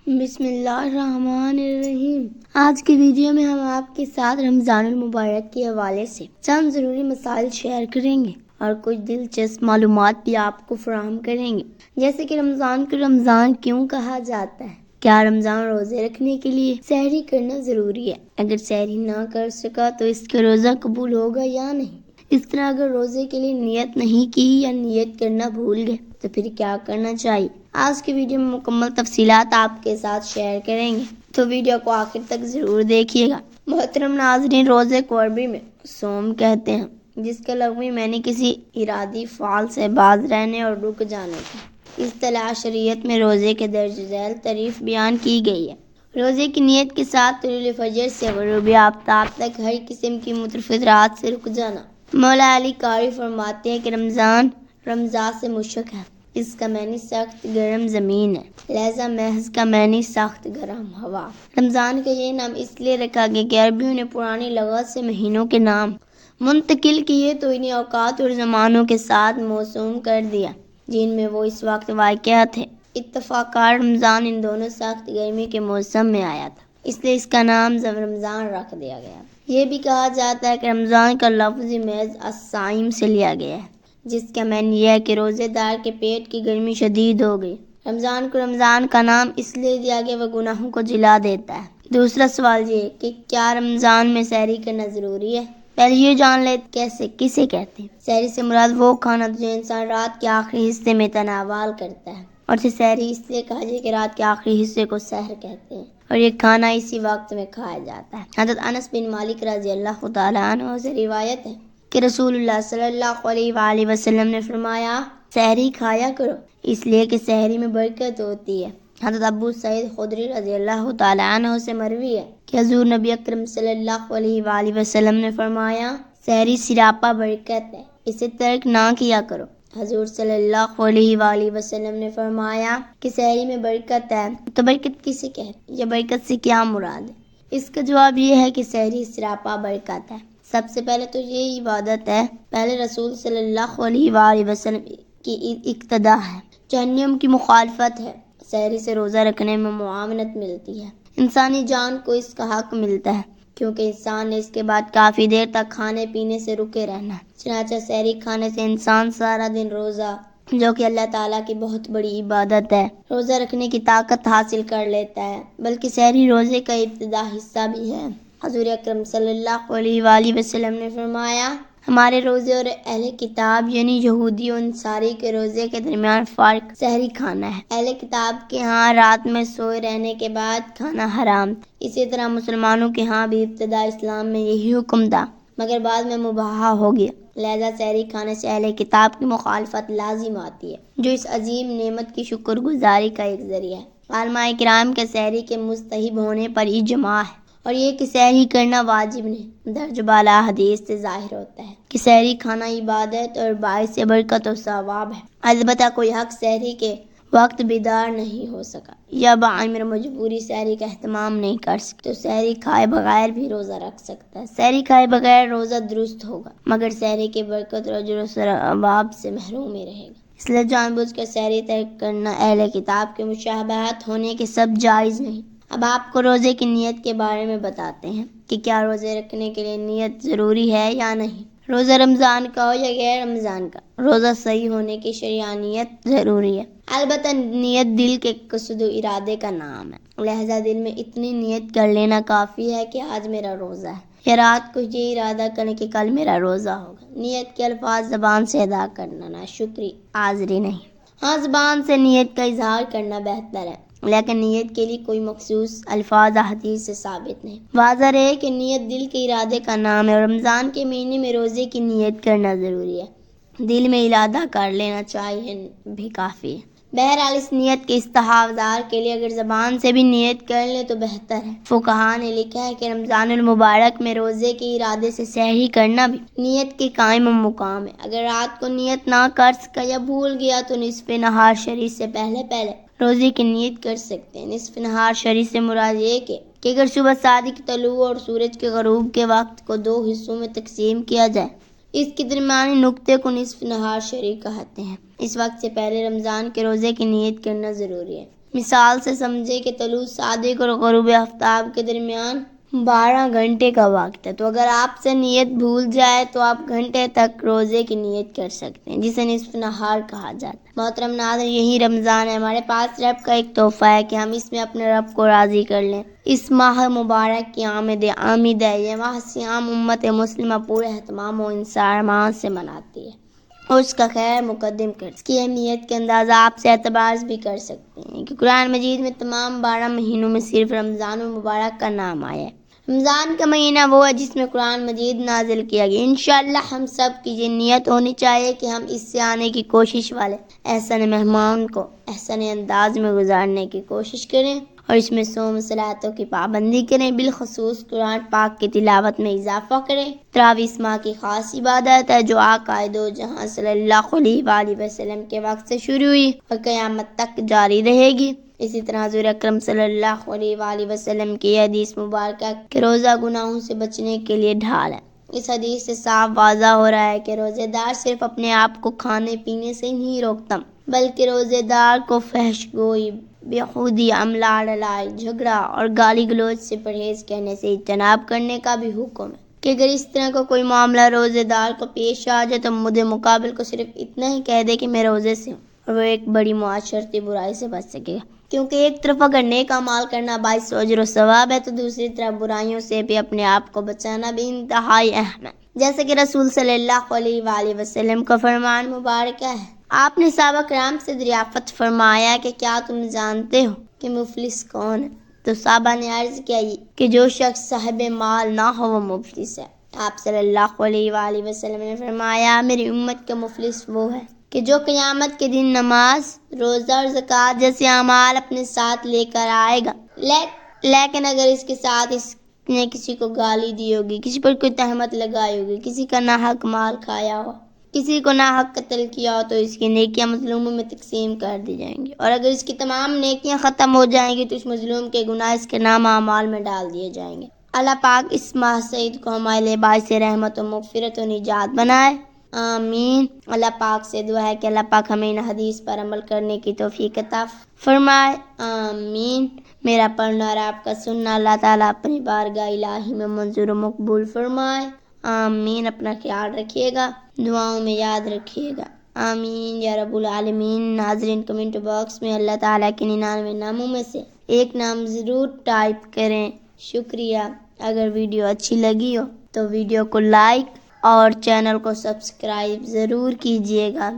بسم اللہ الرحمن الرحیم۔ آج کی ویڈیو میں ہم آپ کے ساتھ رمضان المبارک کے حوالے سے چند ضروری مسائل شیئر کریں گے اور کچھ دلچسپ معلومات بھی آپ کو فراہم کریں گے، جیسے کہ رمضان کو رمضان کیوں کہا جاتا ہے، کیا رمضان روزے رکھنے کے لیے سحری کرنا ضروری ہے، اگر سحری نہ کر سکا تو اس کا روزہ قبول ہوگا یا نہیں، اس طرح اگر روزے کے لیے نیت نہیں کی یا نیت کرنا بھول گئے تو پھر کیا کرنا چاہیے۔ آج کی ویڈیو میں مکمل تفصیلات آپ کے ساتھ شیئر کریں گے، تو ویڈیو کو آخر تک ضرور دیکھیے گا۔ محترم ناظرین، روزے کو عربی میں صوم کہتے ہیں، جس کا لغوی معنی کسی ارادی فعل سے باز رہنے اور رک جانے کا۔ اصطلاح شریعت میں روزے کے درج ذیل تعریف بیان کی گئی ہے۔ روزے کی نیت کے ساتھ طلوع فجر سے غروب آفتاب تک ہر قسم کی متفطرات سے رک جانا۔ مولا علی قاری فرماتے ہیں کہ رمضان رمضاں سے مشک ہے، اس کا معنی سخت گرم زمین ہے، لہذا محض کا معنی سخت گرم ہوا۔ رمضان کا یہ نام اس لیے رکھا گیا کہ عربیوں نے پرانی لغت سے مہینوں کے نام منتقل کیے تو انہیں اوقات اور زمانوں کے ساتھ موسوم کر دیا جن میں وہ اس وقت واقع تھے۔ اتفاقاً رمضان ان دونوں سخت گرمی کے موسم میں آیا تھا، اس لیے اس کا نام رمضان رکھ دیا گیا۔ یہ بھی کہا جاتا ہے کہ رمضان کا لفظ محض الصائم سے لیا گیا ہے، جس کا معنی یہ ہے کہ روزے دار کے پیٹ کی گرمی شدید ہو گئی۔ رمضان کو رمضان کا نام اس لیے دیا گیا وہ گناہوں کو جلا دیتا ہے۔ دوسرا سوال یہ کہ کیا رمضان میں سحری کرنا ضروری ہے؟ پہلے یہ جان لیں کسے کہتے ہیں۔ سحری سے مراد وہ کھانا جو انسان رات کے آخری حصے میں تناول کرتا ہے، اور اسے سحری اس لیے کہا جائے کہ رات کے آخری حصے کو سحر کہتے ہیں اور یہ کھانا اسی وقت میں کھایا جاتا ہے۔ حضرت انس بن مالک رضی اللہ تعالیٰ عنہ سے روایت ہے کہ رسول اللہ صلی اللہ علیہ وآلہ وسلم نے فرمایا، سحری کھایا کرو اس لیے کہ سحری میں برکت ہوتی ہے۔ حضرت ابو سعید خدری رضی اللہ تعالیٰ عنہ سے مروی ہے کہ حضور نبی اکرم صلی اللہ علیہ وآلہ وسلم نے فرمایا، سحری سراپا برکت ہے، اسے ترک نہ کیا کرو۔ حضور صلی اللہ علیہ وآلہ وسلم نے فرمایا کہ سحری میں برکت ہے، تو برکت کسے کہتے ہیں یا برکت سے کیا مراد ہے؟ اس کا جواب یہ ہے کہ سحری سراپا برکت ہے۔ سب سے پہلے تو یہ عبادت ہے، پہلے رسول صلی اللہ علیہ وآلہ وسلم کی اقتداء ہے، جہنم کی مخالفت ہے۔ سحری سے روزہ رکھنے میں معاونت ملتی ہے، انسانی جان کو اس کا حق ملتا ہے، کیونکہ انسان نے اس کے بعد کافی دیر تک کھانے پینے سے رکے رہنا ہے۔ چنانچہ سحری کھانے سے انسان سارا دن روزہ، جو کہ اللہ تعالیٰ کی بہت بڑی عبادت ہے، روزہ رکھنے کی طاقت حاصل کر لیتا ہے، بلکہ سحری روزے کا ابتدائی حصہ بھی ہے۔ حضور اکرم صلی اللہ علیہ وآلہ وسلم نے فرمایا، ہمارے روزے اور اہل کتاب یعنی یہودی و انصاری کے روزے کے درمیان فرق سحری کھانا ہے۔ اہل کتاب کے ہاں رات میں سوئے رہنے کے بعد کھانا حرام، اسی طرح مسلمانوں کے ہاں بھی ابتدا اسلام میں یہی حکم تھا، مگر بعد میں مباح ہو گیا، لہذا سحری کھانے سے اہل کتاب کی مخالفت لازم آتی ہے، جو اس عظیم نعمت کی شکر گزاری کا ایک ذریعہ ہے۔ علماء کرام کے سحری کے مستحب ہونے پر اجماع ہے، اور یہ کہ سحری کرنا واجب نہیں، درج بالا حدیث سے ظاہر ہوتا ہے کہ سحری کھانا عبادت اور باعث برکت و ثواب ہے۔ البتہ کوئی حق سحری کے وقت بیدار نہیں ہو سکا یا بعمر مجبوری سحری کا اہتمام نہیں کر سکتا تو سحری کھائے بغیر بھی روزہ رکھ سکتا ہے۔ سحری کھائے بغیر روزہ درست ہوگا، مگر سحری کے برکت اور اجر و ثواب سے محروم ہی رہے گا۔ اس لیے جان بوجھ کر سحری ترک کرنا اہل کتاب کے مشابہت ہونے کے سب جائز نہیں۔ اب آپ کو روزے کی نیت کے بارے میں بتاتے ہیں کہ کیا روزے رکھنے کے لیے نیت ضروری ہے یا نہیں۔ روزہ رمضان کا ہو یا غیر رمضان کا، روزہ صحیح ہونے کی شرعی نیت ضروری ہے۔ البتہ نیت دل کے قصد و ارادے کا نام ہے، لہذا دل میں اتنی نیت کر لینا کافی ہے کہ آج میرا روزہ ہے، یا رات کو یہ ارادہ کریں کہ کل میرا روزہ ہوگا۔ نیت کے الفاظ زبان سے ادا کرنا نہ شکری حاضری نہیں۔ ہاں، زبان سے نیت کا اظہار کرنا بہتر ہے، لیکن نیت کے لیے کوئی مخصوص الفاظ حدیث سے ثابت نہیں۔ واضح رہے کہ نیت دل کے ارادے کا نام ہے، اور رمضان کے مہینے میں روزے کی نیت کرنا ضروری ہے، دل میں ارادہ کر لینا چاہیے بھی کافی ہے۔ بہرحال اس نیت کے استحضار کے لیے اگر زبان سے بھی نیت کر لیں تو بہتر ہے۔ فقہا نے لکھا ہے کہ رمضان المبارک میں روزے کے ارادے سے سحری کرنا بھی نیت کے قائم مقام ہے۔ اگر رات کو نیت نہ کر سکا یا بھول گیا تو نصف نہار شریع سے پہلے روزے کی نیت کر سکتے ہیں۔ نصف نہار شریع سے مراد یہ کہ اگر صبح صادق طلوع اور سورج کے غروب کے وقت کو دو حصوں میں تقسیم کیا جائے، اس کے درمیانی نقطے کو نصف نہار شریع کہتے ہیں۔ اس وقت سے پہلے رمضان کے روزے کی نیت کرنا ضروری ہے۔ مثال سے سمجھے کہ طلوع صادق اور غروب آفتاب کے درمیان 12 گھنٹے کا وقت ہے، تو اگر آپ سے نیت بھول جائے تو آپ گھنٹے تک روزے کی نیت کر سکتے ہیں، جسے نصف نہار کہا جاتا ہے۔ محترم ناظرین، یہی رمضان ہے، ہمارے پاس رب کا ایک تحفہ ہے کہ ہم اس میں اپنے رب کو راضی کر لیں۔ اس ماہ مبارک کی آمد ہے، یہ ماہ سیام امت مسلمہ پورے اہتمام و انصراف سے مناتی ہے اور اس کا خیر مقدم کر اس کی اہمیت کے اندازہ آپ سے اعتبار بھی کر سکتے ہیں کہ قرآن مجید میں تمام 12 مہینوں میں صرف رمضان المبارک کا نام آیا ہے۔ رمضان کا مہینہ وہ ہے جس میں قرآن مجید نازل کیا گیا۔ انشاءاللہ ہم سب کی یہ نیت ہونی چاہیے کہ ہم اس سے آنے کی کوشش والے احسن مہمان کو احسن انداز میں گزارنے کی کوشش کریں اور اس میں صوم صلاتوں کی پابندی کریں، بالخصوص قرآن پاک کی تلاوت میں اضافہ کریں۔ تراویح اس ماہ کی خاص عبادت ہے جو آقا دو جہاں صلی اللہ علیہ وآلہ وسلم کے وقت سے شروع ہوئی اور قیامت تک جاری رہے گی۔ اسی طرح حضور اکرم صلی اللہ علیہ وآلہ وسلم کی حدیث مبارکہ کہ روزہ گناہوں سے بچنے کے لیے ڈھال ہے۔ اس حدیث سے صاف واضح ہو رہا ہے کہ روزے دار صرف اپنے آپ کو کھانے پینے سے نہیں روکتا، بلکہ روزے دار کو فحش گوئی، بیہودی عملہ، لڑائی جھگڑا اور گالی گلوچ سے پرہیز کرنے سے اجتناب کرنے کا بھی حکم ہے کہ اگر اس طرح کا کوئی معاملہ روزے دار کو پیش آ جائے تو مدعے مقابل کو صرف اتنا ہی کہہ دے کہ میں روزے سے ہوں، اور وہ ایک بڑی معاشرتی برائی سے بچ سکے گا، کیونکہ ایک طرف اگر نیک اعمال کرنا باعث اجر و ثواب ہے تو دوسری طرف برائیوں سے بھی اپنے آپ کو بچانا بھی انتہائی اہم ہے، جیسے کہ رسول صلی اللہ علیہ وآلہ وسلم کا فرمان مبارک ہے۔ آپ نے صحابہ کرام سے دریافت فرمایا کہ کیا تم جانتے ہو کہ مفلس کون ہے؟ تو صحابہ نے عرض کیا کہ جو شخص صاحب مال نہ ہو وہ مفلس ہے۔ آپ صلی اللہ علیہ وآلہ وسلم نے فرمایا میری امت کا مفلس وہ ہے کہ جو قیامت کے دن نماز، روزہ اور زکوٰۃ جیسے اعمال اپنے ساتھ لے کر آئے گا، لیکن اگر اس کے ساتھ اس نے کسی کو گالی دی ہوگی، کسی پر کوئی تہمت لگائی ہوگی، کسی کا ناحق مال کھایا ہو، کسی کو ناحق قتل کیا ہو، تو اس کی نیکیاں مظلوموں میں تقسیم کر دی جائیں گی، اور اگر اس کی تمام نیکیاں ختم ہو جائیں گی تو اس مظلوم کے گناہ اس کے نام اعمال میں ڈال دیے جائیں گے۔ اللہ پاک اس ماہ سعید کو ہمارے لیے باعث رحمت و مغفرت و نجات بنائے، آمین۔ اللہ پاک سے دعا ہے کہ اللہ پاک ہمیں ان حدیث پر عمل کرنے کی توفیق عطا فرمائے، آمین۔ میرا پڑھنا اور آپ کا سننا اللہ تعالیٰ اپنی بارگاہ الہی میں منظور و مقبول فرمائے، آمین۔ اپنا خیال رکھیے گا، دعاؤں میں یاد رکھیے گا، آمین یا رب العالمین۔ ناظرین کمنٹ باکس میں اللہ تعالیٰ کے 99 ناموں میں سے ایک نام ضرور ٹائپ کریں، شکریہ۔ اگر ویڈیو اچھی لگی ہو تو ویڈیو کو لائک اور چینل کو سبسکرائب ضرور کیجیے گا۔